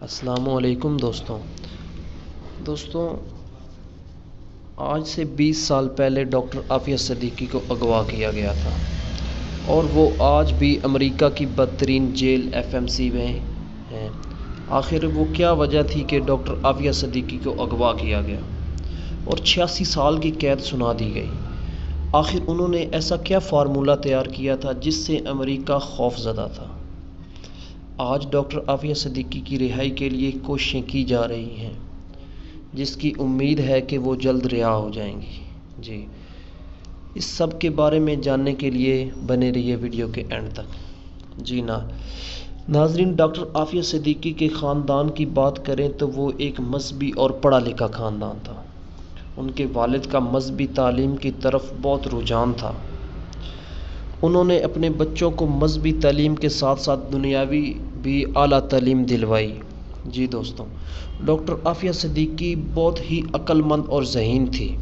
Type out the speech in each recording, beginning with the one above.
السلام علیکم دوستوں آج سے 20 سال پہلے ڈاکٹر عافیہ صدیقی کو اغوا کیا گیا تھا اور وہ آج بھی امریکہ کی بدترین جیل FMC میں ہیں۔ آخر وہ کیا وجہ تھی کہ ڈاکٹر عافیہ صدیقی کو اغوا کیا گیا اور 86 سال کی قید سنا دی گئی؟ آخر انہوں نے ایسا کیا فارمولہ تیار کیا تھا جس سے امریکہ خوف زدہ تھا؟ آج ڈاکٹر عافیہ صدیقی کی رہائی کے لیے کوششیں کی جا رہی ہیں، جس کی امید ہے کہ وہ جلد رہا ہو جائیں گی۔ اس سب کے بارے میں جاننے کے لیے بنے رہیے ویڈیو کے اینڈ تک۔ ناظرین، ڈاکٹر عافیہ صدیقی کے خاندان کی بات کریں تو وہ ایک مذہبی اور پڑھا لکھا خاندان تھا۔ ان کے والد کا مذہبی تعلیم کی طرف بہت رجحان تھا۔ انہوں نے اپنے بچوں کو مذہبی تعلیم کے ساتھ ساتھ دنیاوی بھی اعلیٰ تعلیم دلوائی۔ ڈاکٹر عافیہ صدیقی بہت ہی عقل مند اور ذہین تھی۔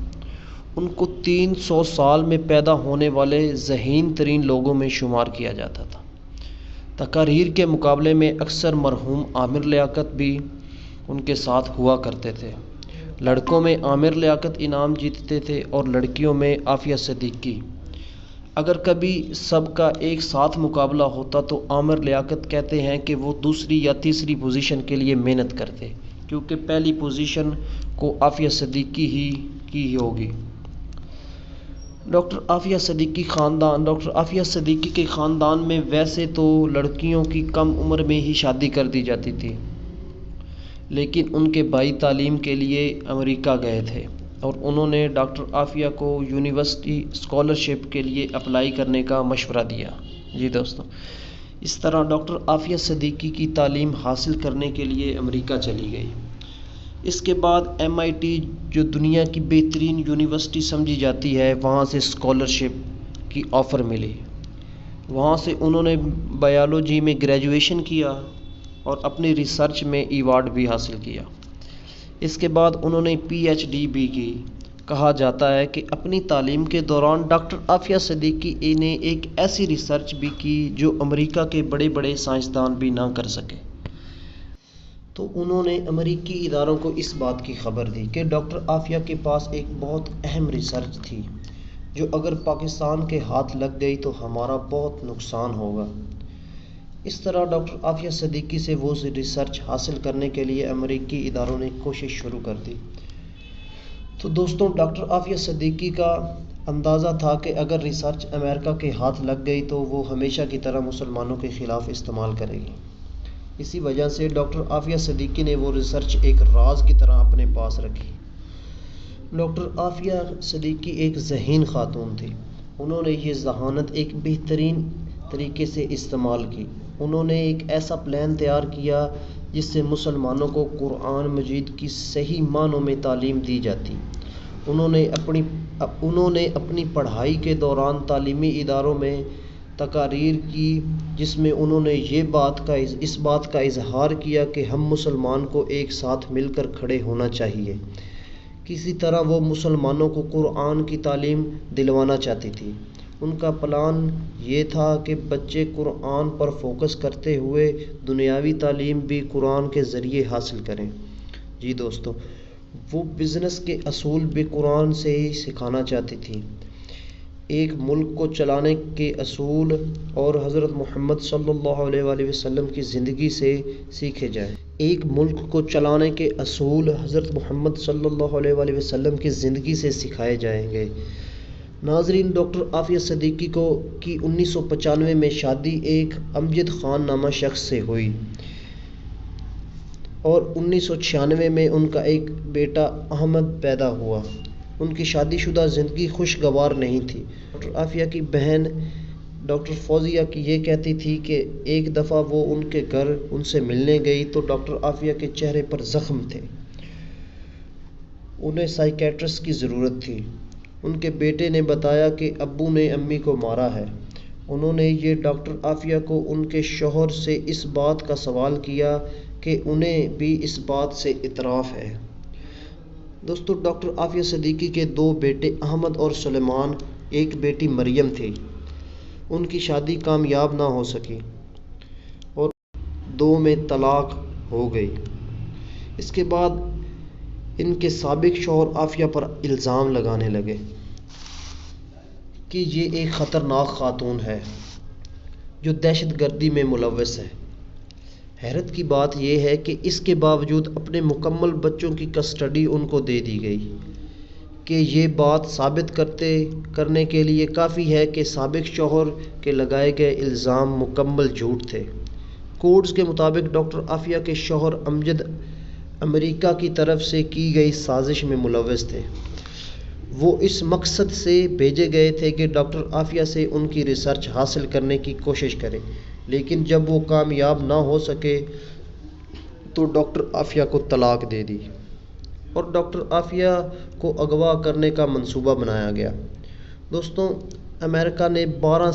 ان کو 300 سال میں پیدا ہونے والے ذہین ترین لوگوں میں شمار کیا جاتا تھا۔ تقاریر کے مقابلے میں اکثر مرحوم عامر لیاقت بھی ان کے ساتھ ہوا کرتے تھے۔ لڑکوں میں عامر لیاقت انعام جیتتے تھے اور لڑکیوں میں عافیہ صدیقی۔ اگر کبھی سب کا ایک ساتھ مقابلہ ہوتا تو عامر لیاقت کہتے ہیں کہ وہ دوسری یا تیسری پوزیشن کے لیے محنت کرتے، کیونکہ پہلی پوزیشن کو عافیہ صدیقی ہی کی ہوگی۔ ڈاکٹر عافیہ صدیقی کے خاندان میں ویسے تو لڑکیوں کی کم عمر میں ہی شادی کر دی جاتی تھی، لیکن ان کے بھائی تعلیم کے لیے امریکہ گئے تھے اور انہوں نے ڈاکٹر عافیہ کو یونیورسٹی اسکالرشپ کے لیے اپلائی کرنے کا مشورہ دیا۔ اس طرح ڈاکٹر عافیہ صدیقی کی تعلیم حاصل کرنے کے لیے امریکہ چلی گئی۔ اس کے بعد MIT، جو دنیا کی بہترین یونیورسٹی سمجھی جاتی ہے، وہاں سے اسکالرشپ کی آفر ملی۔ وہاں سے انہوں نے بائیولوجی میں گریجویشن کیا اور اپنی ریسرچ میں ایوارڈ بھی حاصل کیا۔ اس کے بعد انہوں نے PhD بھی کی۔ کہا جاتا ہے کہ اپنی تعلیم کے دوران ڈاکٹر عافیہ صدیقی نے ایک ایسی ریسرچ بھی کی جو امریکہ کے بڑے بڑے سائنسدان بھی نہ کر سکے۔ تو انہوں نے امریکی اداروں کو اس بات کی خبر دی کہ ڈاکٹر عافیہ کے پاس ایک بہت اہم ریسرچ تھی جو اگر پاکستان کے ہاتھ لگ گئی تو ہمارا بہت نقصان ہوگا۔ اس طرح ڈاکٹر عافیہ صدیقی سے وہ ریسرچ حاصل کرنے کے لیے امریکی اداروں نے کوشش شروع کر دی۔ تو دوستوں، ڈاکٹر عافیہ صدیقی کا اندازہ تھا کہ اگر ریسرچ امریکہ کے ہاتھ لگ گئی تو وہ ہمیشہ کی طرح مسلمانوں کے خلاف استعمال کرے گی۔ اسی وجہ سے ڈاکٹر عافیہ صدیقی نے وہ ریسرچ ایک راز کی طرح اپنے پاس رکھی۔ ڈاکٹر عافیہ صدیقی ایک ذہین خاتون تھی۔ انہوں نے یہ ذہانت ایک بہترین طریقے سے استعمال کی۔ انہوں نے ایک ایسا پلان تیار کیا جس سے مسلمانوں کو قرآن مجید کی صحیح معنوں میں تعلیم دی جاتی۔ انہوں نے اپنی پڑھائی کے دوران تعلیمی اداروں میں تقاریر کی جس میں انہوں نے اس بات کا اظہار کیا کہ ہم مسلمان کو ایک ساتھ مل کر کھڑے ہونا چاہیے۔ کسی طرح وہ مسلمانوں کو قرآن کی تعلیم دلوانا چاہتی تھی۔ ان کا پلان یہ تھا کہ بچے قرآن پر فوکس کرتے ہوئے دنیاوی تعلیم بھی قرآن کے ذریعے حاصل کریں۔ وہ بزنس کے اصول بھی قرآن سے ہی سکھانا چاہتی تھی۔ ایک ملک کو چلانے کے اصول اور حضرت محمد صلی اللہ علیہ وآلہ وسلم کی زندگی سے سیکھے جائیں۔ ایک ملک کو چلانے کے اصول حضرت محمد صلی اللہ علیہ وآلہ وسلم کی زندگی سے سکھائے جائیں گے۔ ناظرین، ڈاکٹر عافیہ صدیقی کی 1995 میں شادی ایک امجد خان نامہ شخص سے ہوئی اور 1996 میں ان کا ایک بیٹا احمد پیدا ہوا۔ ان کی شادی شدہ زندگی خوشگوار نہیں تھی۔ ڈاکٹر عافیہ کی بہن ڈاکٹر فوزیہ یہ کہتی تھی کہ ایک دفعہ وہ ان کے گھر ان سے ملنے گئی تو ڈاکٹر عافیہ کے چہرے پر زخم تھے۔ انہیں سائیکیٹرسٹ کی ضرورت تھی۔ ان کے بیٹے نے بتایا کہ ابو نے امی کو مارا ہے۔ انہوں نے ڈاکٹر عافیہ کو ان کے شوہر سے اس بات کا سوال کیا کہ انہیں بھی اس بات سے اعتراف ہے۔ دوستو، ڈاکٹر عافیہ صدیقی کے 2 بیٹے احمد اور سلیمان، ایک بیٹی مریم تھی۔ ان کی شادی کامیاب نہ ہو سکی اور 2 میں طلاق ہو گئی۔ اس کے بعد ان کے سابق شوہر عافیہ پر الزام لگانے لگے کہ یہ ایک خطرناک خاتون ہے جو دہشت گردی میں ملوث ہے۔ حیرت کی بات یہ ہے کہ اس کے باوجود اپنے مکمل بچوں کی کسٹڈی ان کو دے دی گئی کہ یہ بات ثابت کرنے کے لیے کافی ہے کہ سابق شوہر کے لگائے گئے الزام مکمل جھوٹ تھے۔ کوڈز کے مطابق ڈاکٹر عافیہ کے شوہر امجد امریکہ کی طرف سے کی گئی سازش میں ملوث تھے۔ وہ اس مقصد سے بھیجے گئے تھے کہ ڈاکٹر عافیہ سے ان کی ریسرچ حاصل کرنے کی کوشش کریں، لیکن جب وہ کامیاب نہ ہو سکے تو ڈاکٹر عافیہ کو طلاق دے دی اور ڈاکٹر عافیہ کو اغوا کرنے کا منصوبہ بنایا گیا۔ دوستوں، امریکہ میں 12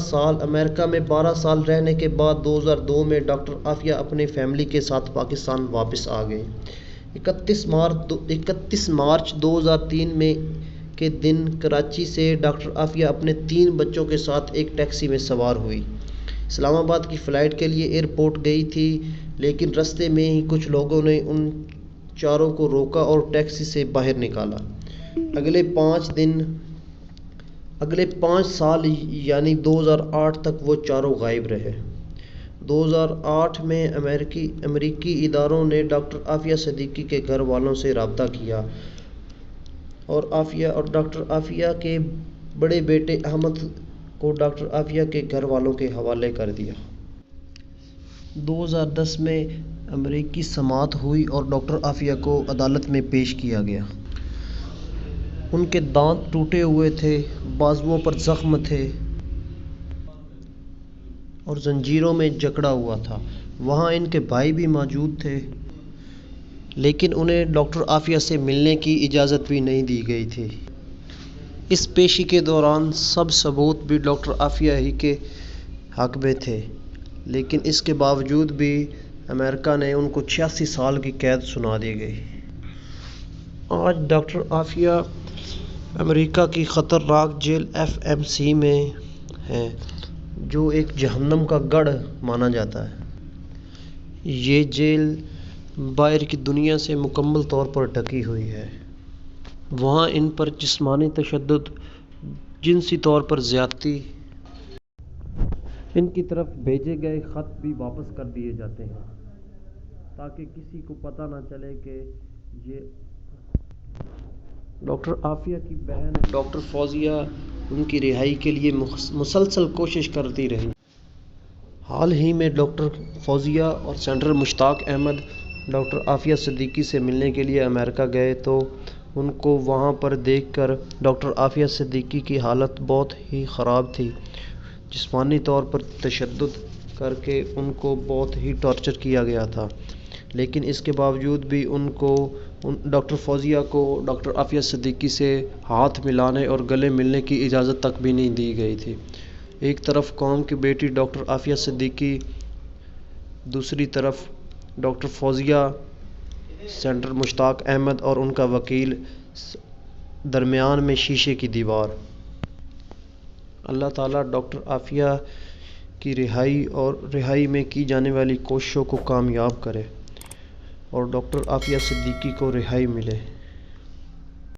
سال رہنے کے بعد 2002 میں ڈاکٹر عافیہ اپنی فیملی کے ساتھ پاکستان واپس آ گئے۔ 31 مارچ 2003 کے دن کراچی سے ڈاکٹر عافیہ اپنے 3 بچوں کے ساتھ ایک ٹیکسی میں سوار ہوئی۔ اسلام آباد کی فلائٹ کے لیے ایئرپورٹ گئی تھی، لیکن رستے میں ہی کچھ لوگوں نے ان چاروں کو روکا اور ٹیکسی سے باہر نکالا۔ اگلے 5 سال یعنی 2008 تک وہ چاروں غائب رہے۔ 2008 میں امریکی اداروں نے ڈاکٹر عافیہ صدیقی کے گھر والوں سے رابطہ کیا اور ڈاکٹر عافیہ کے بڑے بیٹے احمد کو ڈاکٹر عافیہ کے گھر والوں کے حوالے کر دیا۔ 2010 میں امریکی سماعت ہوئی اور ڈاکٹر عافیہ کو عدالت میں پیش کیا گیا۔ ان کے دانت ٹوٹے ہوئے تھے، بازوؤں پر زخم تھے اور زنجیروں میں جکڑا ہوا تھا۔ وہاں ان کے بھائی بھی موجود تھے، لیکن انہیں ڈاکٹر عافیہ سے ملنے کی اجازت بھی نہیں دی گئی تھی۔ اس پیشی کے دوران سب ثبوت بھی ڈاکٹر عافیہ ہی کے حق میں تھے، لیکن اس کے باوجود بھی امریکہ نے ان کو 86 سال کی قید سنا دی گئی۔ آج ڈاکٹر عافیہ امریکہ کی خطرناک جیل FMC میں ہیں، جو ایک جہنم کا گڑھ مانا جاتا ہے۔ یہ جیل باہر کی دنیا سے مکمل طور پر ڈھکی ہوئی ہے۔ وہاں ان پر جسمانی تشدد، جنسی طور پر زیادتی، ان کی طرف بھیجے گئے خط بھی واپس کر دیے جاتے ہیں تاکہ کسی کو پتہ نہ چلے کہ یہ ڈاکٹر عافیہ کی بہن ڈاکٹر فوزیہ ان کی رہائی کے لیے مسلسل کوشش کرتی رہی۔ حال ہی میں ڈاکٹر فوزیہ اور سینیٹر مشتاق احمد ڈاکٹر عافیہ صدیقی سے ملنے کے لیے امریکہ گئے تو ان کو وہاں پر دیکھ کر ڈاکٹر عافیہ صدیقی کی حالت بہت ہی خراب تھی۔ جسمانی طور پر تشدد کر کے ان کو بہت ہی ٹارچر کیا گیا تھا، لیکن اس کے باوجود بھی ڈاکٹر فوزیہ کو ڈاکٹر عافیہ صدیقی سے ہاتھ ملانے اور گلے ملنے کی اجازت تک بھی نہیں دی گئی تھی۔ ایک طرف قوم کی بیٹی ڈاکٹر عافیہ صدیقی، دوسری طرف ڈاکٹر فوزیہ، سینیٹر مشتاق احمد اور ان کا وکیل، درمیان میں شیشے کی دیوار۔ اللہ تعالیٰ ڈاکٹر عافیہ کی رہائی میں کی جانے والی کوششوں کو کامیاب کرے اور ڈاکٹر عافیہ صدیقی کو رہائی ملے۔